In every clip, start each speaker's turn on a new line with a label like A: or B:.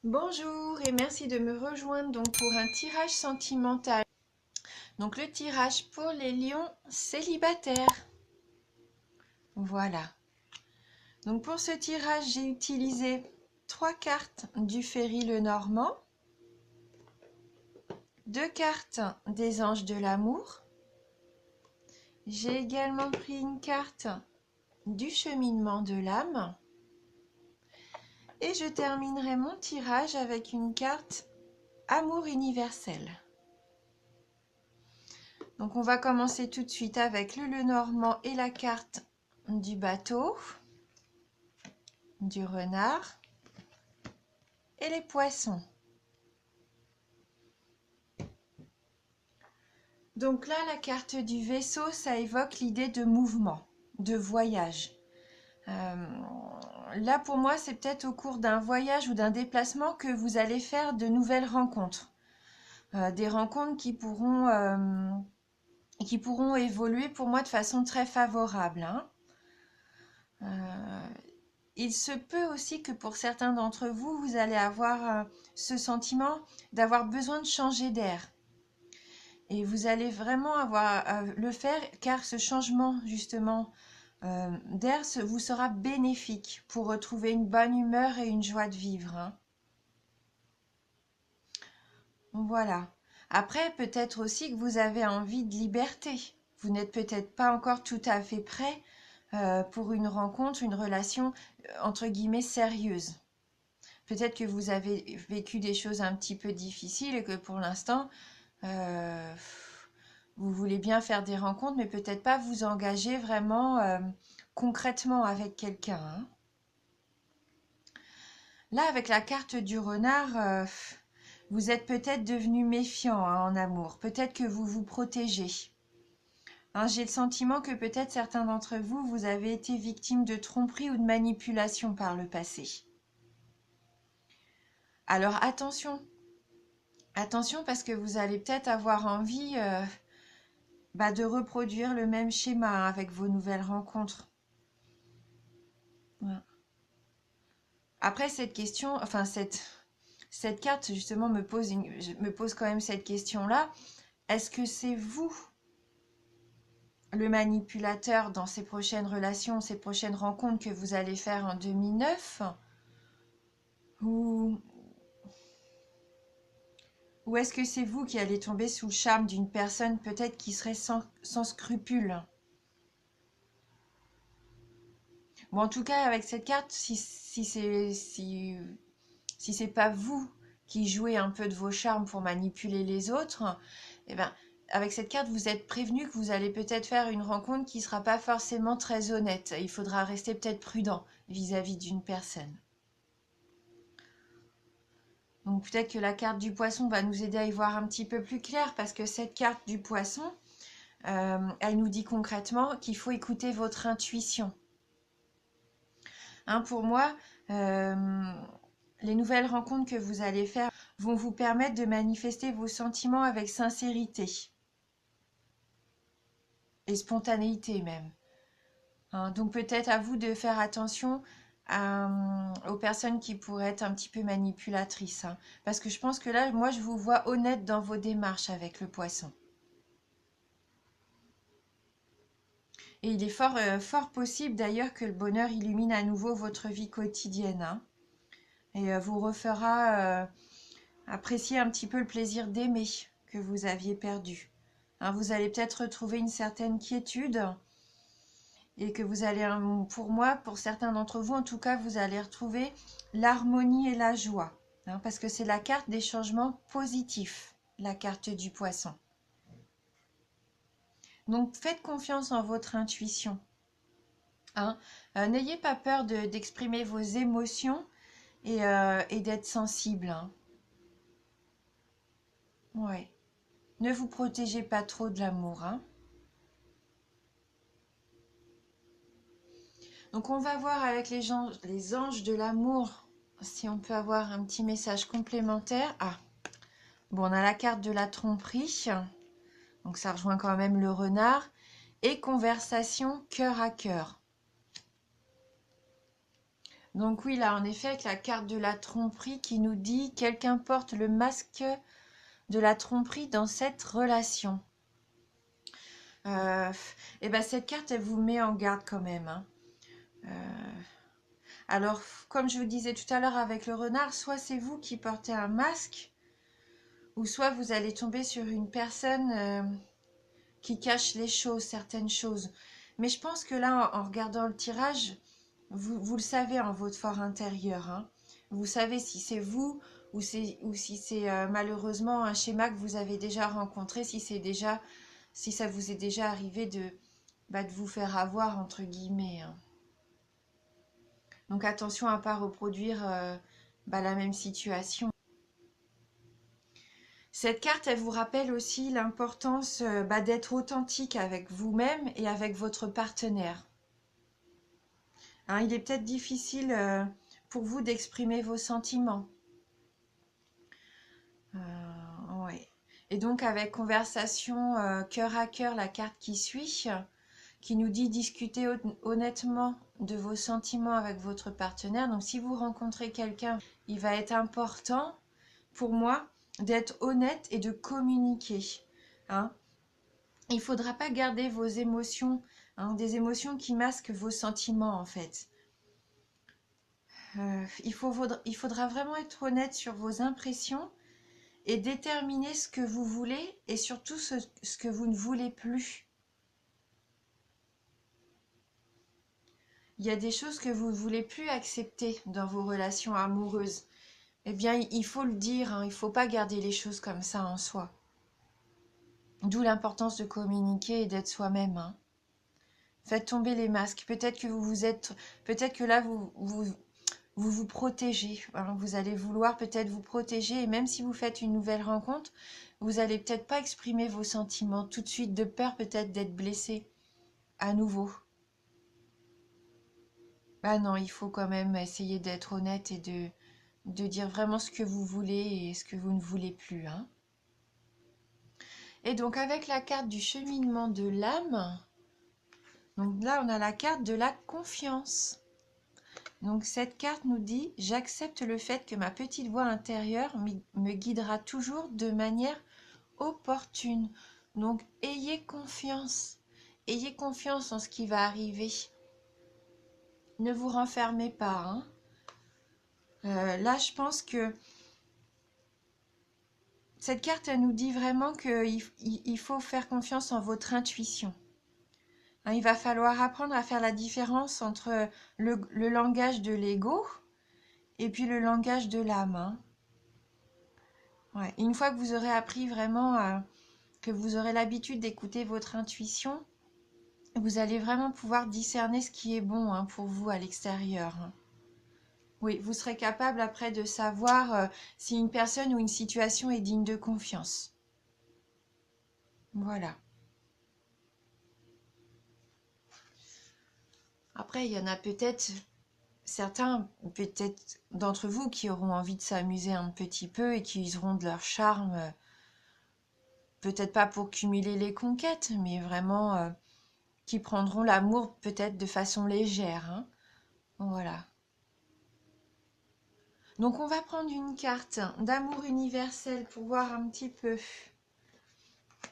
A: Bonjour et merci de me rejoindre donc pour un tirage sentimental. Donc le tirage pour les lions célibataires. Voilà. Donc pour ce tirage, j'ai utilisé 3 cartes du Ferry Lenormand, 2 cartes des Anges de l'amour. J'ai également pris une carte du Cheminement de l'âme. Et je terminerai mon tirage avec une carte Amour universel. Donc on va commencer tout de suite avec le Lenormand et la carte du bateau, du renard et les poissons. Donc là, la carte du vaisseau, ça évoque l'idée de mouvement, de voyage. Là, pour moi, c'est peut-être au cours d'un voyage ou d'un déplacement que vous allez faire de nouvelles rencontres. Des rencontres qui pourront évoluer pour moi de façon très favorable, hein. Il se peut aussi que pour certains d'entre vous, vous allez avoir ce sentiment d'avoir besoin de changer d'air. Et vous allez vraiment avoir à le faire car ce changement justement d'air vous sera bénéfique pour retrouver une bonne humeur et une joie de vivre, hein. Voilà. Après, peut-être aussi que vous avez envie de liberté. Vous n'êtes peut-être pas encore tout à fait prêt pour une rencontre, une relation entre guillemets sérieuse. Peut-être que vous avez vécu des choses un petit peu difficiles et que pour l'instant, vous voulez bien faire des rencontres, mais peut-être pas vous engager vraiment concrètement avec quelqu'un, hein. Là, avec la carte du renard, vous êtes peut-être devenu méfiant, hein, en amour. Peut-être que vous vous protégez. Hein, j'ai le sentiment que peut-être certains d'entre vous, vous avez été victime de tromperie ou de manipulation par le passé. Alors attention, attention parce que vous allez peut-être avoir envie de reproduire le même schéma avec vos nouvelles rencontres. Ouais. Après cette question, enfin cette carte justement me pose quand même cette question-là. Est-ce que c'est vous le manipulateur dans ces prochaines relations, ces prochaines rencontres que vous allez faire en 2009 ou, ou est-ce que c'est vous qui allez tomber sous le charme d'une personne peut-être qui serait sans scrupules? Bon, en tout cas, avec cette carte, si c'est pas vous qui jouez un peu de vos charmes pour manipuler les autres, eh ben, avec cette carte, vous êtes prévenu que vous allez peut-être faire une rencontre qui ne sera pas forcément très honnête. Il faudra rester peut-être prudent vis-à-vis d'une personne. Donc peut-être que la carte du poisson va nous aider à y voir un petit peu plus clair parce que cette carte du poisson, elle nous dit concrètement qu'il faut écouter votre intuition. Hein, pour moi, les nouvelles rencontres que vous allez faire vont vous permettre de manifester vos sentiments avec sincérité et spontanéité même. Hein, donc peut-être à vous de faire attention aux personnes qui pourraient être un petit peu manipulatrices, hein, parce que je pense que là, moi, je vous vois honnête dans vos démarches avec le poisson. Et il est fort possible d'ailleurs que le bonheur illumine à nouveau votre vie quotidienne, hein, et vous refera apprécier un petit peu le plaisir d'aimer que vous aviez perdu. Hein, vous allez peut-être retrouver une certaine quiétude et que vous allez, pour moi, pour certains d'entre vous, en tout cas, vous allez retrouver l'harmonie et la joie, hein, parce que c'est la carte des changements positifs, la carte du poisson. Donc, faites confiance en votre intuition. Hein. N'ayez pas peur d'exprimer vos émotions et d'être sensible, hein. Ouais. Ne vous protégez pas trop de l'amour, hein. Donc on va voir avec les anges de l'amour si on peut avoir un petit message complémentaire. Ah, bon, on a la carte de la tromperie, donc ça rejoint quand même le renard, et conversation cœur à cœur. Donc oui, là, en effet, avec la carte de la tromperie qui nous dit « Quelqu'un porte le masque de la tromperie dans cette relation ». Et ben cette carte, elle vous met en garde quand même, hein. Alors, comme je vous disais tout à l'heure avec le renard, soit c'est vous qui portez un masque, ou soit vous allez tomber sur une personne qui cache les choses, certaines choses. Mais je pense que là, en regardant le tirage, vous le savez en votre fort intérieur, hein. Vous savez si c'est vous ou si c'est malheureusement un schéma que vous avez déjà rencontré, si ça vous est déjà arrivé de vous faire avoir entre guillemets, hein. Donc attention à ne pas reproduire la même situation. Cette carte, elle vous rappelle aussi l'importance d'être authentique avec vous-même et avec votre partenaire. Hein, il est peut-être difficile pour vous d'exprimer vos sentiments. Ouais. Et donc avec conversation cœur à cœur, la carte qui suit, qui nous dit discuter honnêtement de vos sentiments avec votre partenaire. Donc si vous rencontrez quelqu'un, il va être important pour moi d'être honnête et de communiquer, hein. Il ne faudra pas garder vos émotions, hein, des émotions qui masquent vos sentiments en fait. Il faudra vraiment être honnête sur vos impressions et déterminer ce que vous voulez et surtout ce que vous ne voulez plus. Il y a des choses que vous ne voulez plus accepter dans vos relations amoureuses. Eh bien, il faut le dire, hein, il ne faut pas garder les choses comme ça en soi. D'où l'importance de communiquer et d'être soi-même, hein. Faites tomber les masques. Peut-être que là, vous protégez, hein. Vous allez vouloir peut-être vous protéger. Et même si vous faites une nouvelle rencontre, vous allez peut-être pas exprimer vos sentiments tout de suite, de peur peut-être d'être blessé à nouveau. Bah non, il faut quand même essayer d'être honnête et de dire vraiment ce que vous voulez et ce que vous ne voulez plus, hein. Et donc avec la carte du cheminement de l'âme, donc là on a la carte de la confiance. Donc cette carte nous dit « J'accepte le fait que ma petite voix intérieure me guidera toujours de manière opportune. » Donc ayez confiance en ce qui va arriver. Ne vous renfermez pas, hein. Là je pense que cette carte, elle nous dit vraiment qu'il faut faire confiance en votre intuition. Hein, il va falloir apprendre à faire la différence entre le langage de l'ego et puis le langage de l'âme, hein. Ouais. Une fois que vous aurez appris vraiment, que vous aurez l'habitude d'écouter votre intuition, vous allez vraiment pouvoir discerner ce qui est bon, hein, pour vous à l'extérieur, hein. Oui, vous serez capable après de savoir si une personne ou une situation est digne de confiance. Voilà. Après, il y en a peut-être certains, peut-être d'entre vous, qui auront envie de s'amuser un petit peu et qui useront de leur charme, peut-être pas pour cumuler les conquêtes, mais vraiment qui prendront l'amour peut-être de façon légère, hein. Voilà. Donc on va prendre une carte d'amour universel pour voir un petit peu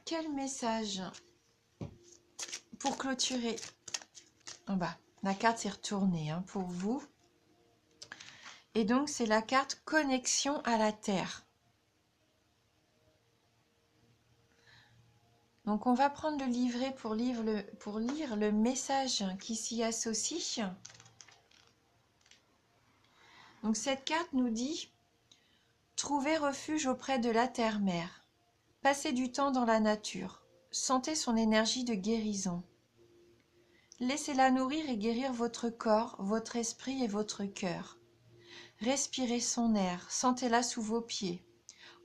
A: quel message pour clôturer. En bas, la carte s'est retournée, hein, pour vous. Et donc c'est la carte connexion à la terre. Donc on va prendre le livret pour lire le message qui s'y associe. Donc cette carte nous dit « Trouver refuge auprès de la terre-mère. Passez du temps dans la nature. Sentez son énergie de guérison. Laissez-la nourrir et guérir votre corps, votre esprit et votre cœur. Respirez son air, sentez-la sous vos pieds.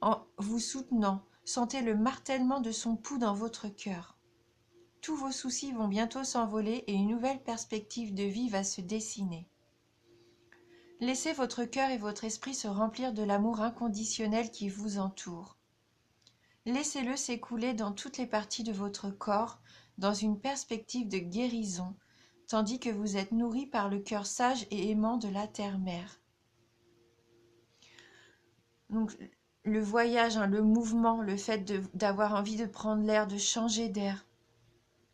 A: En vous soutenant, sentez le martèlement de son pouls dans votre cœur. Tous vos soucis vont bientôt s'envoler et une nouvelle perspective de vie va se dessiner. Laissez votre cœur et votre esprit se remplir de l'amour inconditionnel qui vous entoure. Laissez-le s'écouler dans toutes les parties de votre corps, dans une perspective de guérison, tandis que vous êtes nourri par le cœur sage et aimant de la terre-mère. Donc, le voyage, hein, le mouvement, le fait d'avoir envie de prendre l'air, de changer d'air,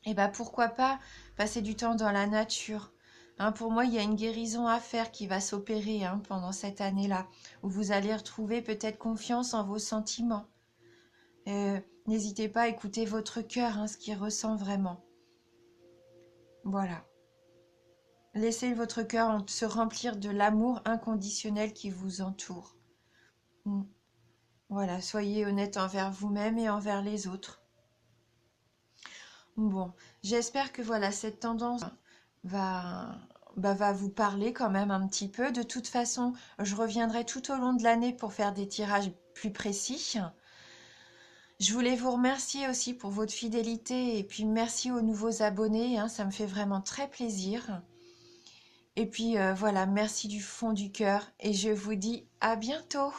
A: et ben pourquoi pas passer du temps dans la nature. Hein, pour moi, il y a une guérison à faire qui va s'opérer, hein, pendant cette année-là, où vous allez retrouver peut-être confiance en vos sentiments. N'hésitez pas à écouter votre cœur, hein, ce qu'il ressent vraiment. Voilà. Laissez votre cœur se remplir de l'amour inconditionnel qui vous entoure. Voilà, soyez honnête envers vous-même et envers les autres. Bon, j'espère que voilà, cette tendance va, va vous parler quand même un petit peu. De toute façon, je reviendrai tout au long de l'année pour faire des tirages plus précis. Je voulais vous remercier aussi pour votre fidélité et puis merci aux nouveaux abonnés, hein, ça me fait vraiment très plaisir. Et puis voilà, merci du fond du cœur et je vous dis à bientôt.